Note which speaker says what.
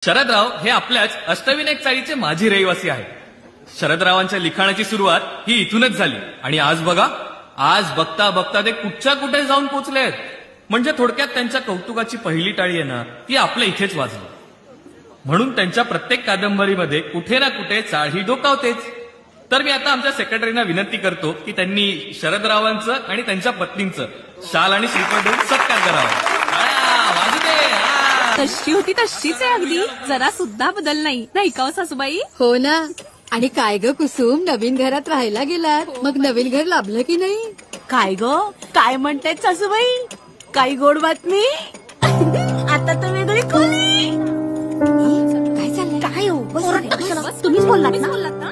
Speaker 1: शरदराव हे आपल्याच अष्टविनायक चाळीचे माजी रहिवासी आहेत। शरदरावांच्या लिखाणाची सुरुवात ही इथूनच झाली आणि आज बघा, आज बघता बघता ते कुठच्या कुठे जाऊन पोचलेत। म्हणजे थोडक्यात त्यांच्या कौतुकाची पहिली टाळी आहे ना, ती आपल्या इथेच वाजली। म्हणून त्यांच्या प्रत्येक कादंबरीमध्ये कुठे ना कुठे चाळ ही डोकावतेच। तर मी आता आमच्या सेक्रेटरीना विनंती करतो की त्यांनी शरदरावांचं आणि त्यांच्या पत्नींचं शाल आणि श्रीफळ देऊन सत्कार करावा। वाजू दे।
Speaker 2: तशी होती तशीच आहे अगदी, जरा सुद्धा बदल नाही का सासूबाई?
Speaker 3: हो ना। आणि काय ग कुसुम, नवीन घरात राहायला गेलात, मग नवीन घर लाभलं की नाही?
Speaker 2: काय ग, काय म्हणतायत सासूबाई? काही गोड बातमी? आता तर वेगळी खोली।
Speaker 3: काय चाललंय?
Speaker 2: काय हो, बस तुम्हीच बोललात ना?